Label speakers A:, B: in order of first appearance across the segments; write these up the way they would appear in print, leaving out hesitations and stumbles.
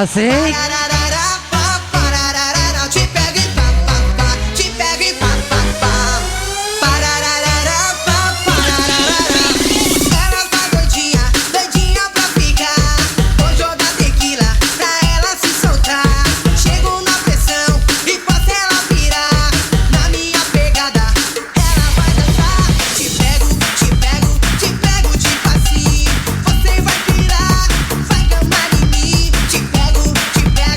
A: Assim?
B: Parararara, pá, parararara, te pego e pá, pá, pá, te pego e pá, pá, pá. Parararara, pá, parararara. Ela tá doidinha, doidinha pra ficar. Vou jogar tequila pra ela se soltar. Chego na pressão e faço ela virar. Na minha pegada, ela vai dançar. Te pego, te pego, te pego de passinho. Você vai virar, vai gamar em mim. Te pego, te pego.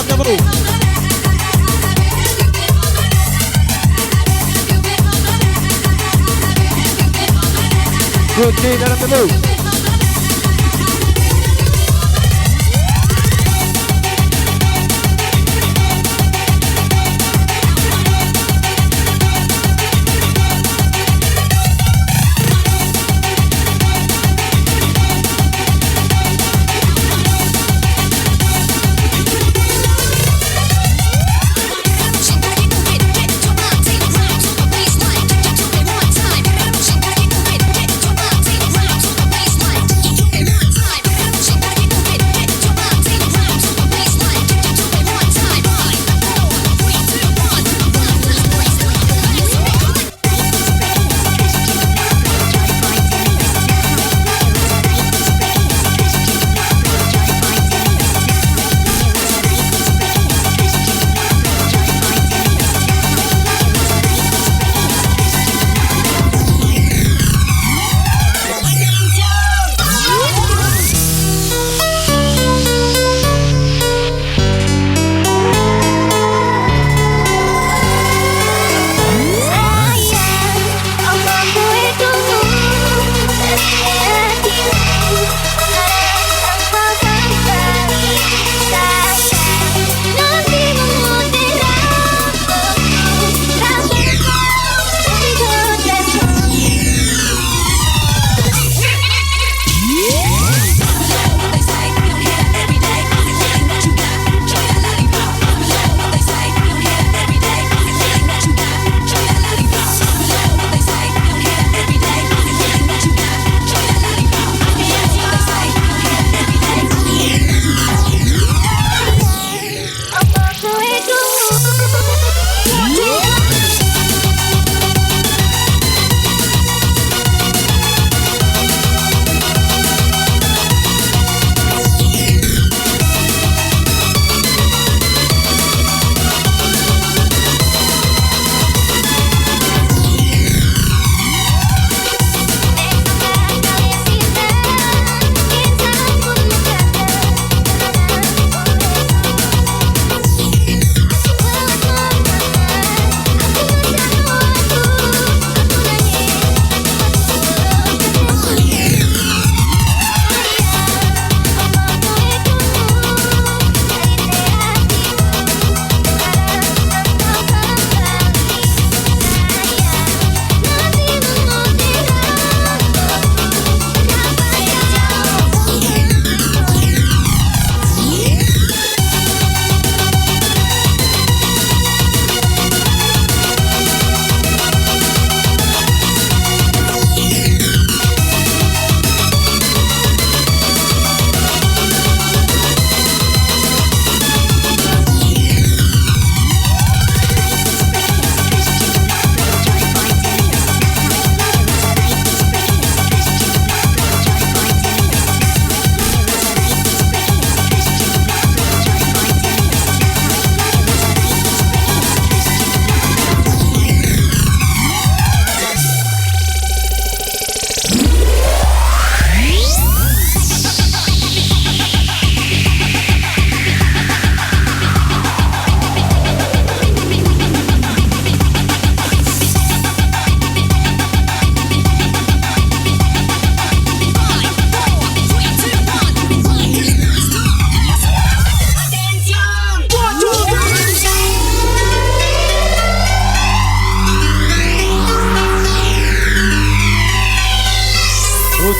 A: dalam demo. Good dalam demo.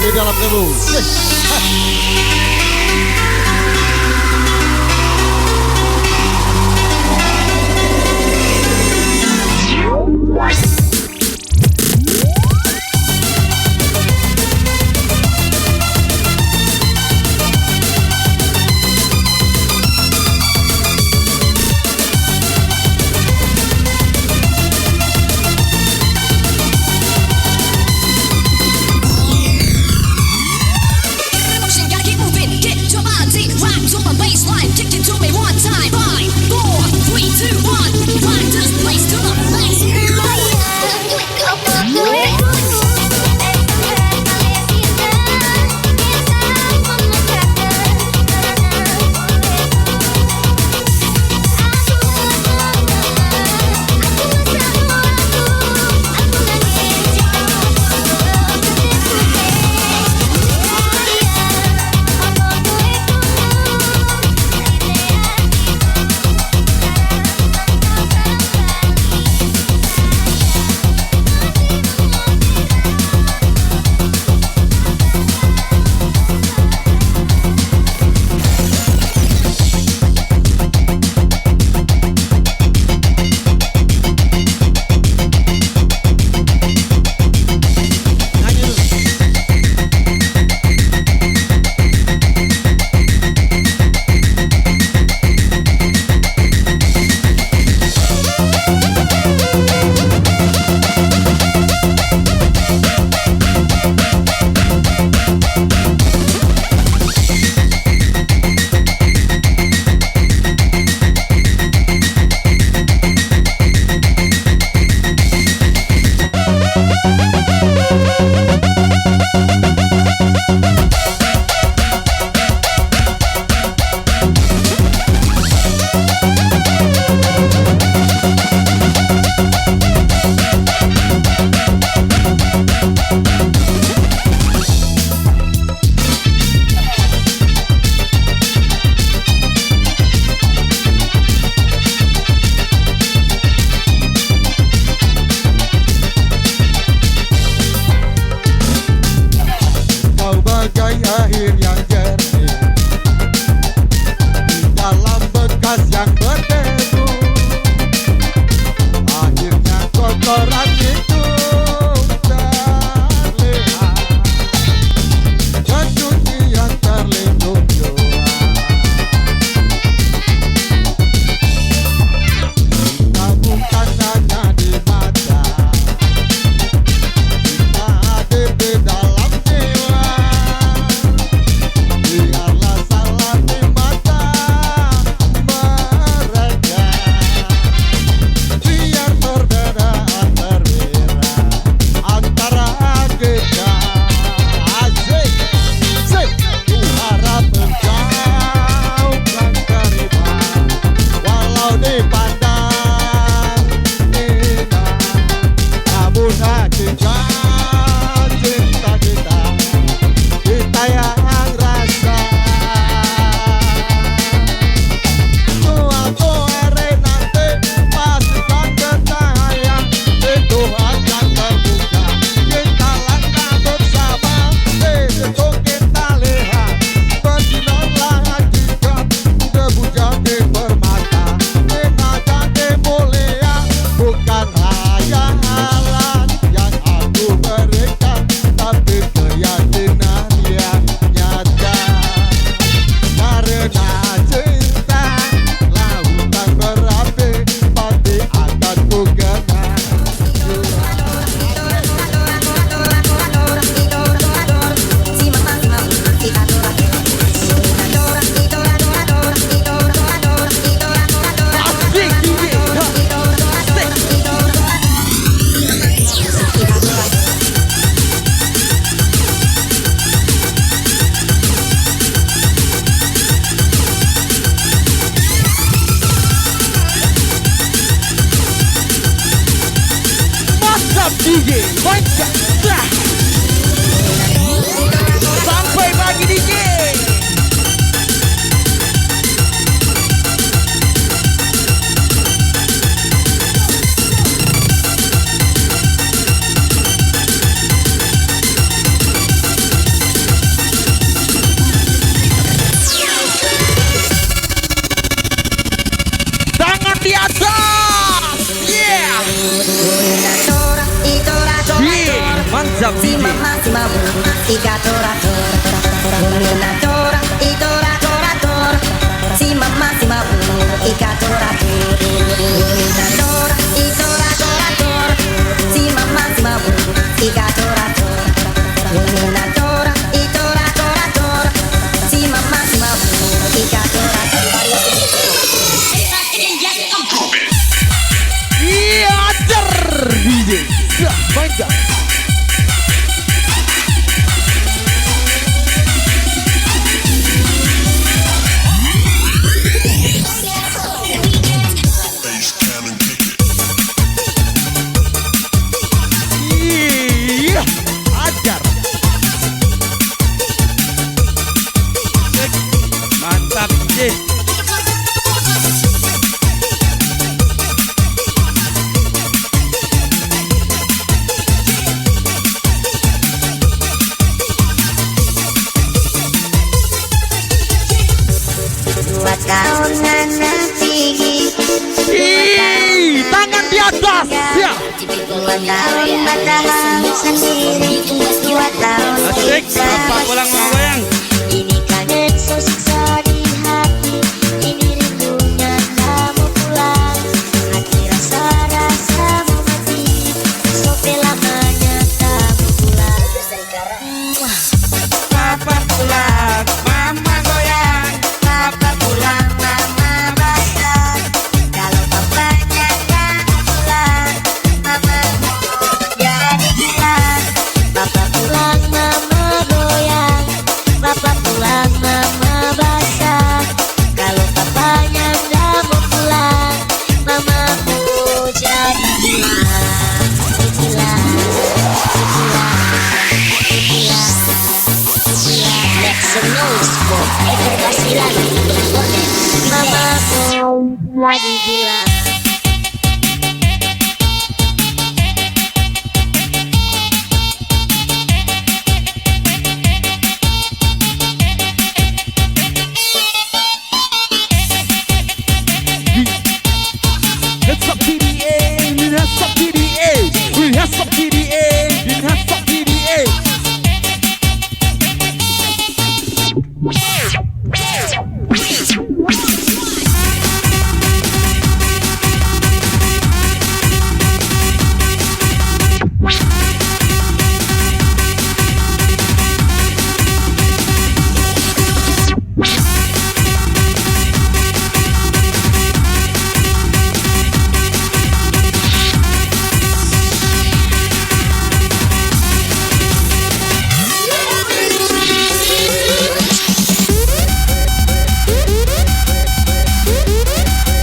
A: Di dalam demo.
C: Find this place to the place. Sampai pagi DJ. Tangan di atas. Yeah. Mantap
B: Si
C: DJ.
B: mamma si mamu, ika tora tora, una tora, i tora tora tora. Si mamma si mamu, ika tora una tora, i tora tora tora. Si mamma si mamu, ika tora una tora, i tora tora tora. Si mamma si mamu, ika tora
C: Iya, ajar DJ. Mantap. Iya, ajar. Mantap DJ.
B: Dua tahunan nanti,
C: Ih, tangan di atas. Ya.
B: 2 tahun bertahan sendiri, 2 tahun
C: Asik,
B: kita
C: bapak pulang goyang.
B: ini kangen so siksa di hati, ini rindunya kamu pulang, hati rasa-rasamu mati, sampai lamanya kamu pulang.
C: Papa pulang, mama goyang.
B: Papa pulang, mama basah. Kalau papanya kamu pulang, mama jadi gila. Papa pulang, mama goyang. Papa pulang, mama basah. Kalau papanya kamu pulang, mamamu jadi gila. Gila, gila, gila, gila. Make some noise for keberhasilan mamamu lagi gila.
C: It's up PDA, it has up PDA. We have up PDA, it has up PDA.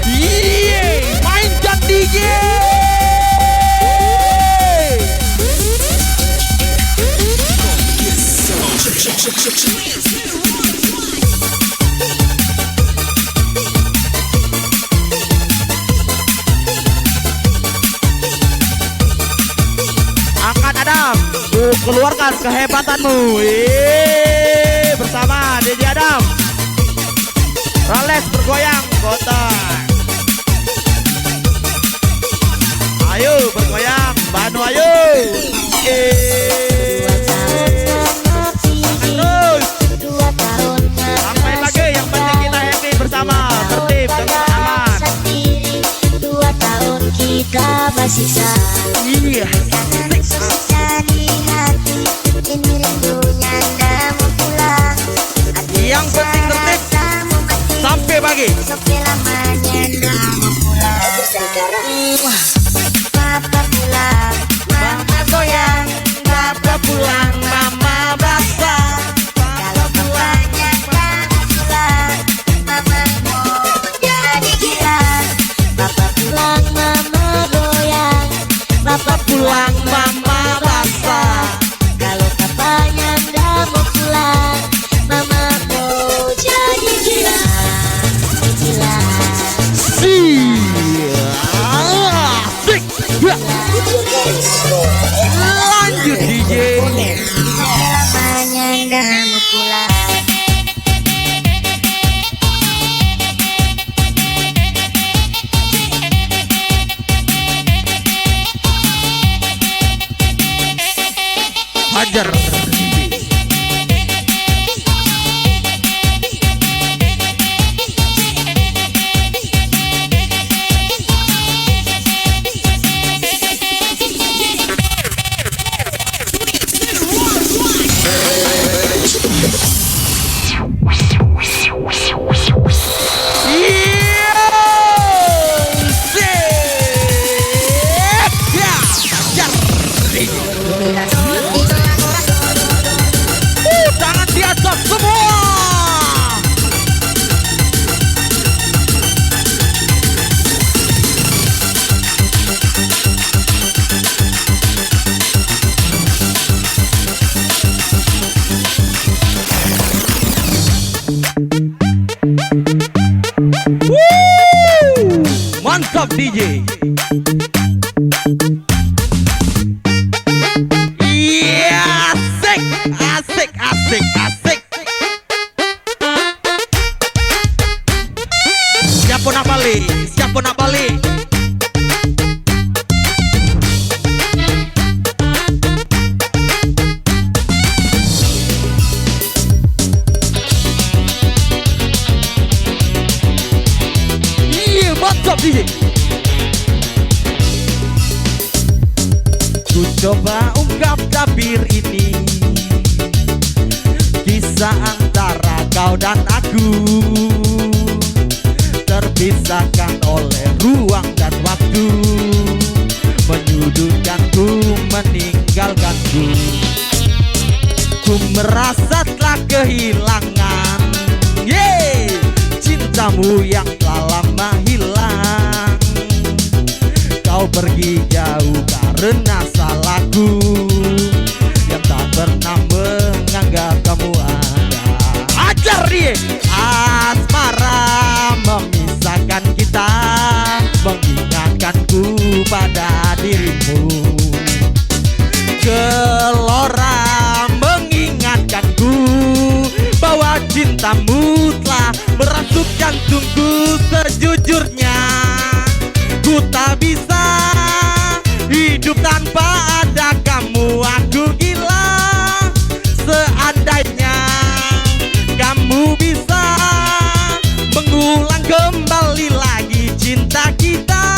C: Iya, mainkan DJ. Angkat Adam, keluarkan kehebatanmu. Bersama DJ Adam. Rales bergoyang, kotak. Ayo bergoyang, Banu ayo. Terus
B: 2 tahun
C: sampai lagi, yang penting kita happy bersama, tertib dengan aman.
B: sendiri, 2 tahun kita masih sama.
C: Iya.
B: Siksa di hati, ini rindunya kamu pulang.
C: Yang penting tertib sampai pagi.
B: Sampai lamanya kamu pulang. Papa pulang, mama goyang. Papa pulang.
C: DJ. Iya, asik, asik, asik, asik. Siapa nak balik? Siapa nak balik? Iya, mantap DJ. Ku coba ungkap tabir ini, kisah antara kau dan aku, terpisahkan oleh ruang dan waktu, menyudutkanku, meninggalkanku. Ku merasa telah kehilangan cintamu yang telah lama hilang. Kau pergi jauh karena salahku yang tak pernah menganggap kamu ada. Ajar dia. Asmara memisahkan kita, mengingatkanku pada dirimu. Gelora mengingatkanku bahwa cintamu telah merasuk jantungku. Sejujurnya ku tak bisa hidup tanpa ada kamu. Aku gila. Seandainya kamu bisa mengulang kembali lagi cinta kita,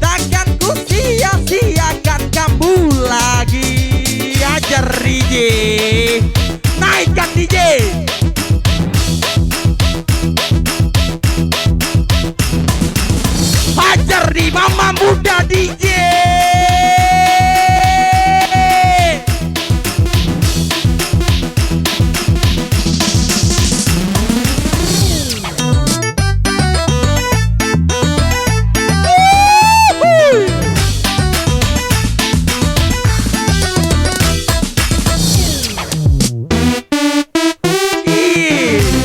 C: takkan ku sia-siakan kamu lagi. Ajar DJ, naikkan DJ. Hajar di mama muda DJ.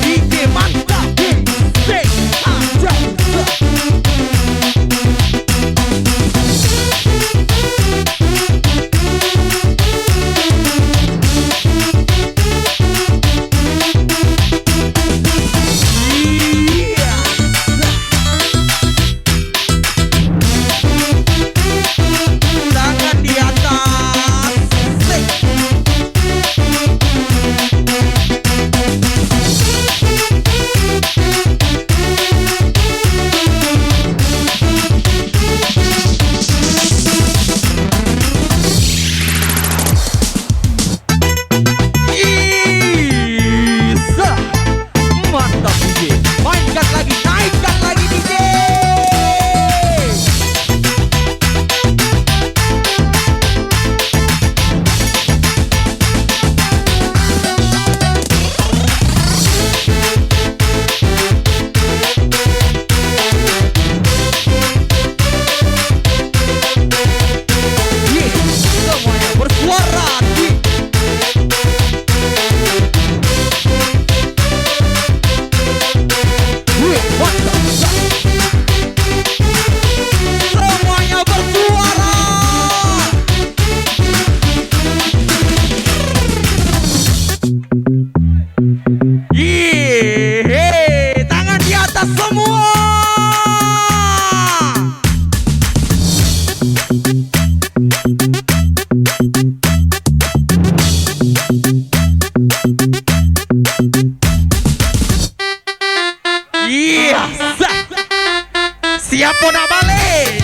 C: DJ mantap. Tangan di atas. Isa. Mantap DJ. Mainkan lagi, naikkan lagi DJ. Semuanya bersuara. Semuanya bersuara. Tangan di atas semua. Iya, siapa nak balik?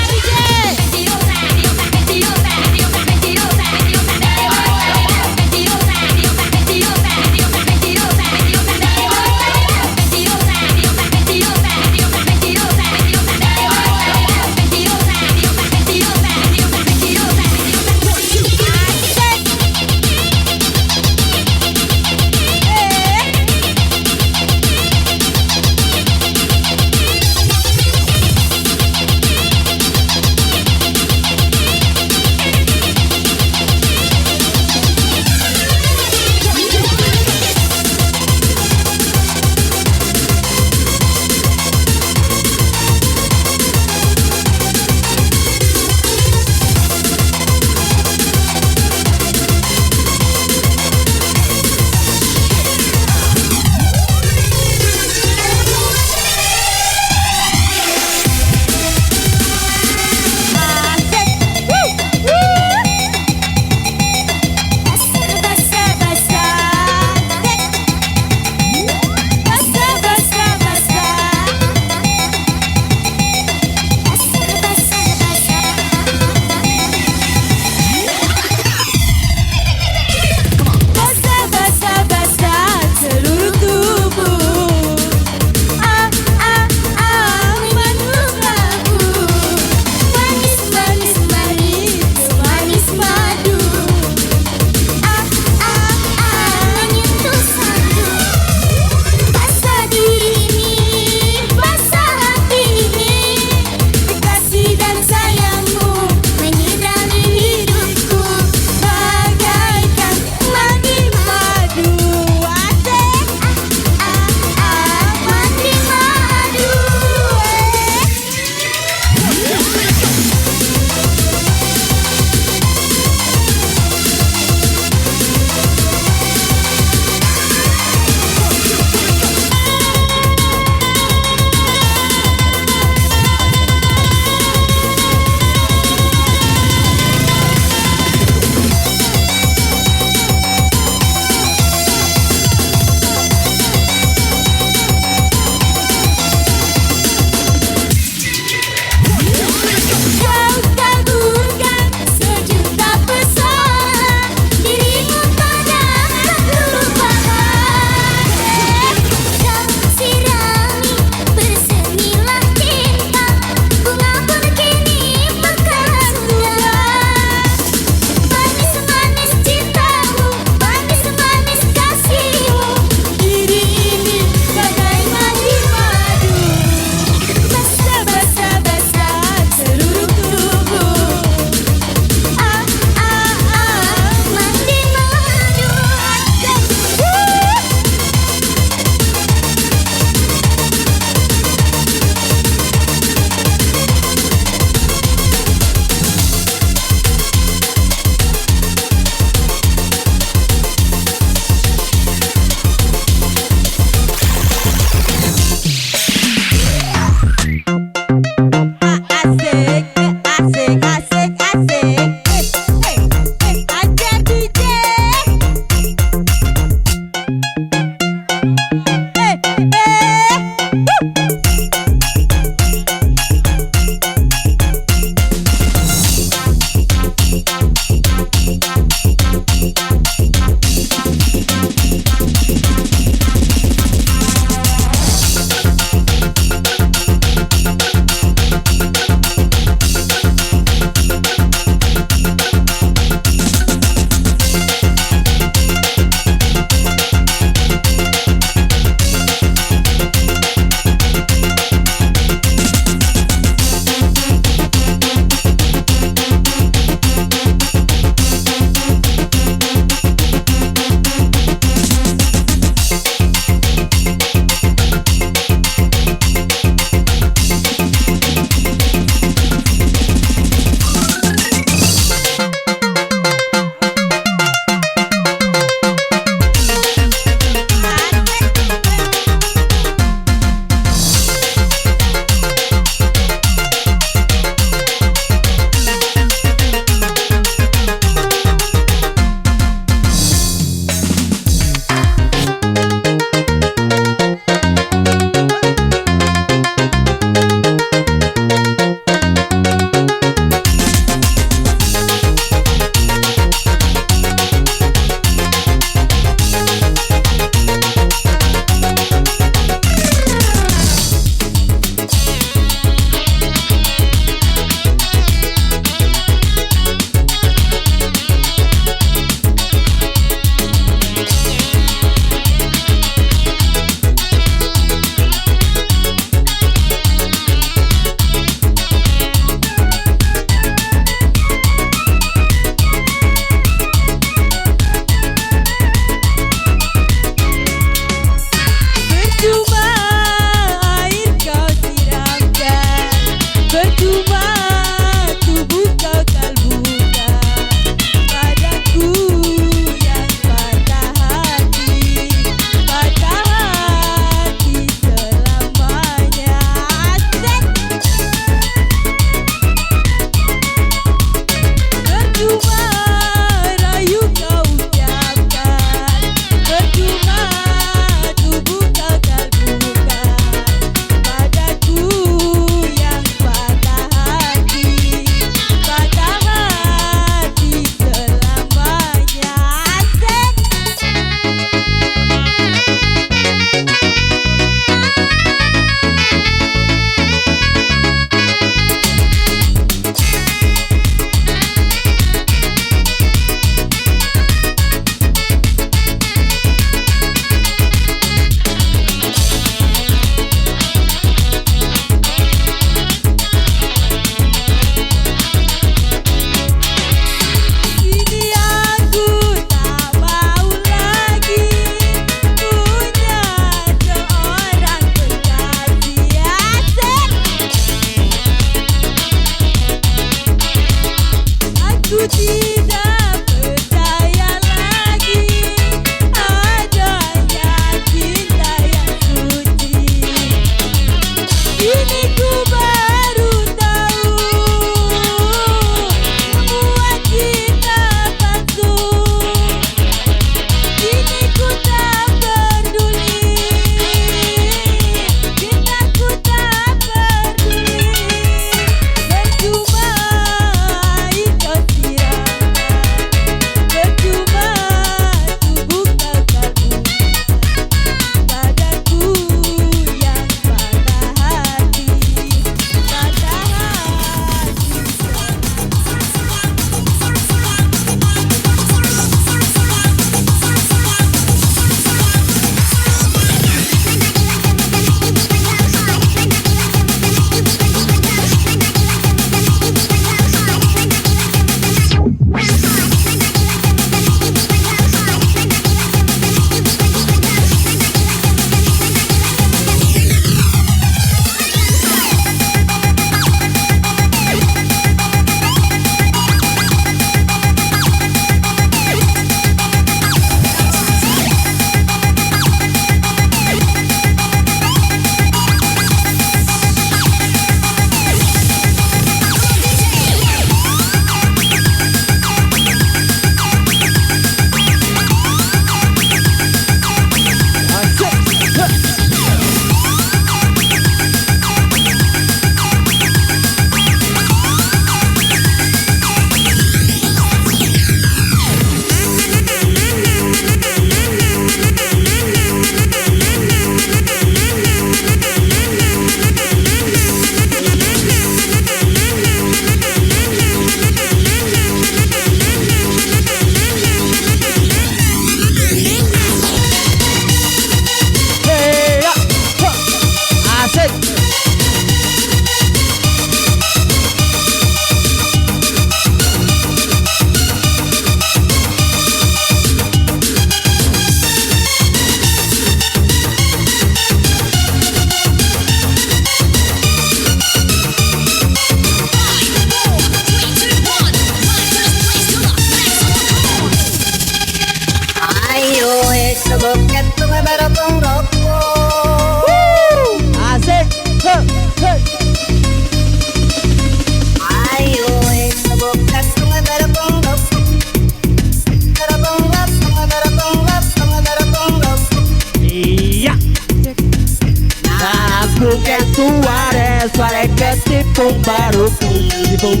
C: tikung baru tikung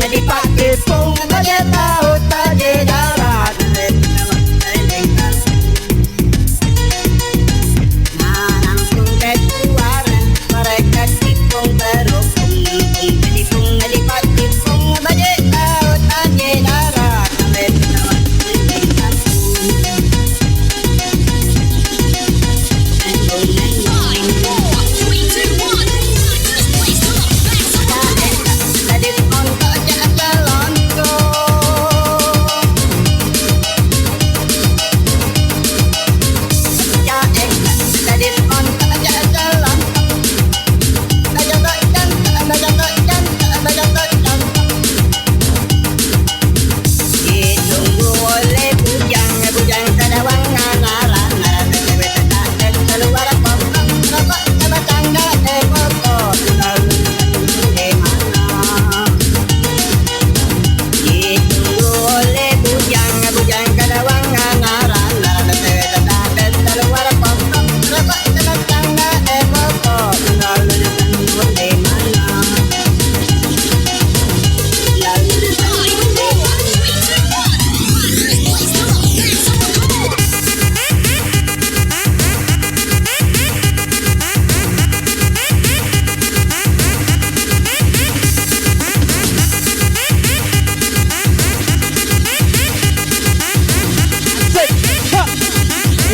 C: dipakai pung aja laut aja darat.
B: Mereka tikung baru tikung dipakai pung aja laut aja darat.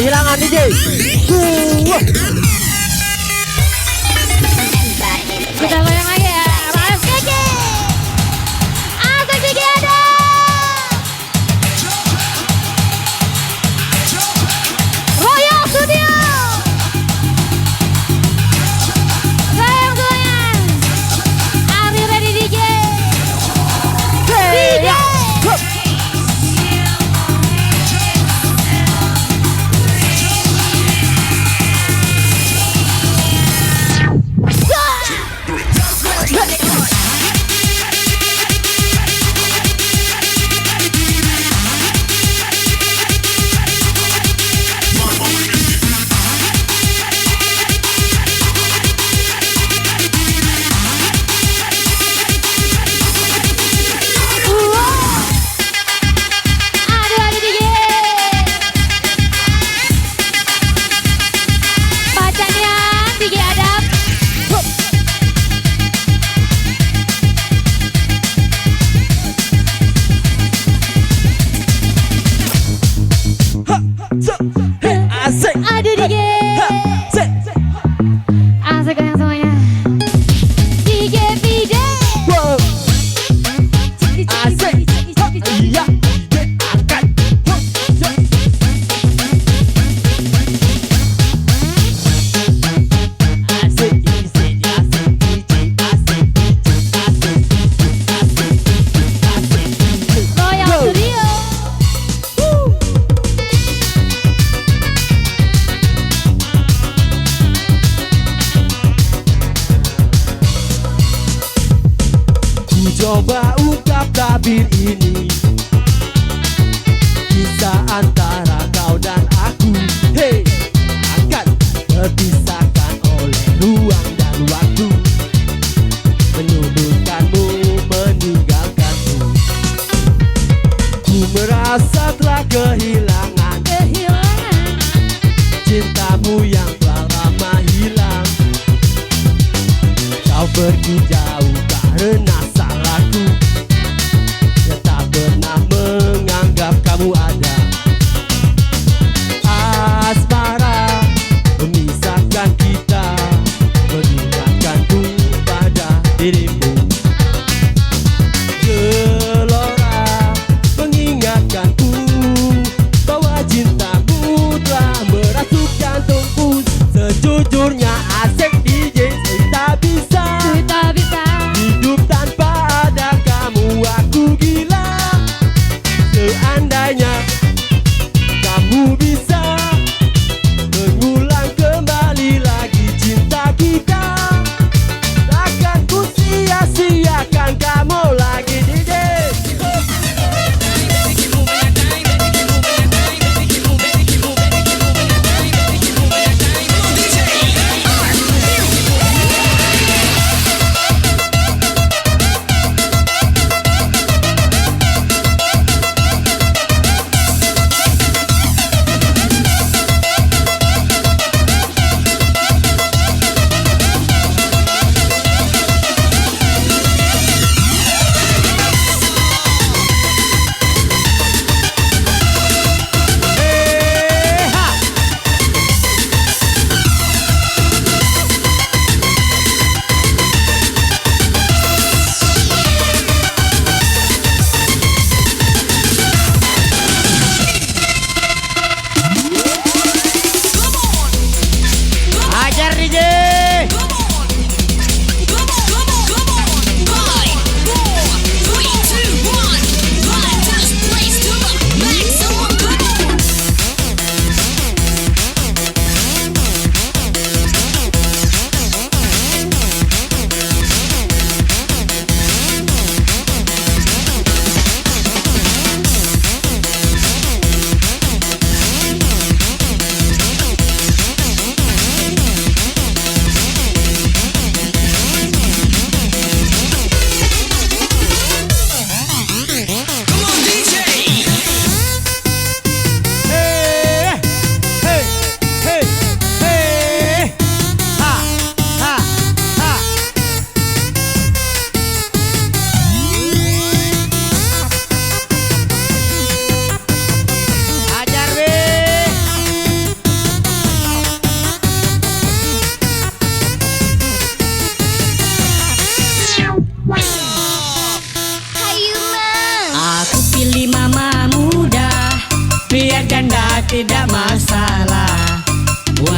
C: Hilangan DJ.
D: Kita goyang lagi ya. Mas Kiki. Asik Kiki ada. Royal Studio. Goyang-goyang. Are you ready DJ? DJ.
C: Asik.
D: Aduh DJ. Asik goyang semuanya. DJ Fide.
C: Wow. Asik. Iya. Angkat. Asik.
D: Royal Studio.
C: Coba ungkap tabir ini, kisah antara kau dan aku. Hey, akan terpisahkan oleh ruang dan waktu, menyudutkanmu, meninggalkanku. Ku merasa telah kehilangan cintamu yang telah lama hilang. Kau pergi jauh karena salahku, yang tak pernah menganggap kamu ada. Asmara memisahkan kita, mengingatkanku pada dirimu. Gelora mengingatkanku bahwa cintamu telah merasuk jantungku. Sejujurnya asik DJ, tak bisa hidup tanpa ada kamu. Aku gila. Seandainya kamu bisa mengulang kembali lagi cinta kita, takkan ku sia-siakan kamu lagi DJ.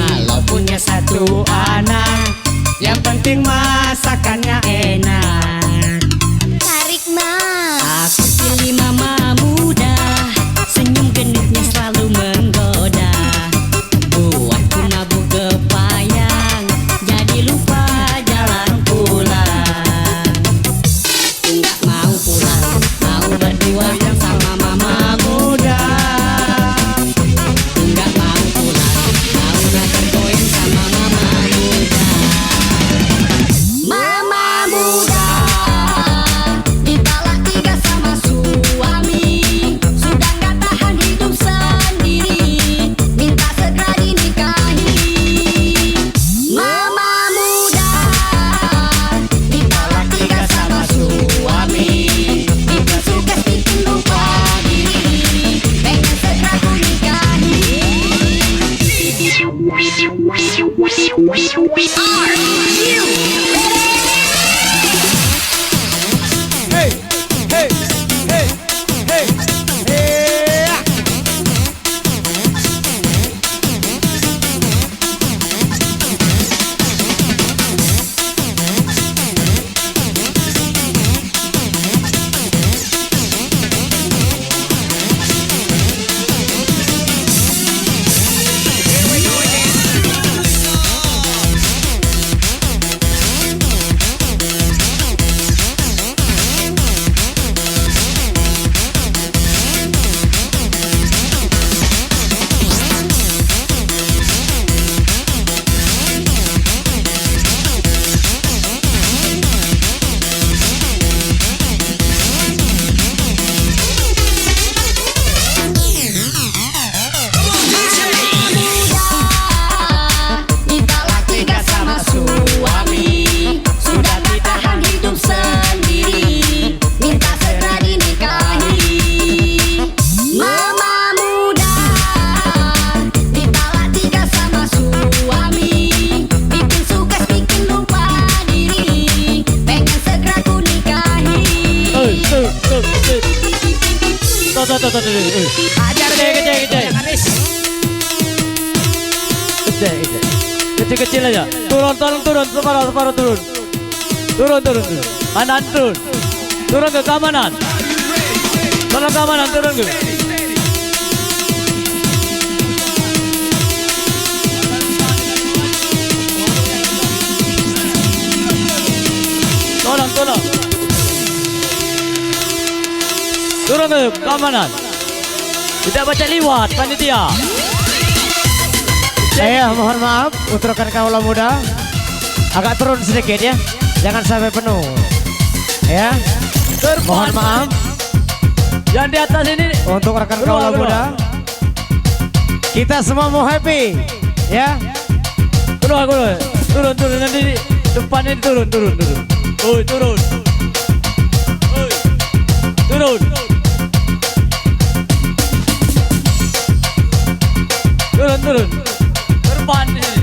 C: Walau punya satu anak, yang penting masakannya enak.
D: Tarik mas.
C: Aku pilih mama muda, senyum gendutnya selalu menggoda. Buatku mabuk kepayang, jadi lupa jalan pulang. Enggak mau pulang, mau berdua sama mama muda. Enggak mau pulang, mau bergoyang sama mama muda.
D: Mama muda ditolak tiga sama suami, sudah gak tahan hidup sendiri, minta segera dinikahi. Mama muda ditolak tiga sama suami, bikin sukses bikin lupa diri, pengen segera ku nikahi.
C: Hey, hey, hey, hey, hey.
D: Ditolak tiga sama suami, sudah ditahan hidup sendiri, minta segera dinikahi. Mama muda ditolak tiga sama suami, bikin sukses bikin lupa diri, pengen segera ku nikahi.
C: Ajar deh, kecil aja. Turun, separuh turun. Turun. Kanan turun. Turun ke keamanan. Tolong keamanan turun ke. Tolong. Turun ke keamanan. Tidak baca liwat panitia.
E: Saya mohon maaf untuk rekan kaula muda, agak turun sedikit ya, jangan sampai penuh. Ya, mohon maaf
C: Yang di atas ini
E: untuk rekan
C: Keluar.
E: kaula muda. Kita semua mau happy, ya.
C: keluar. Turun nanti depan ini turun. Oi, turun. Turun. Depan ini.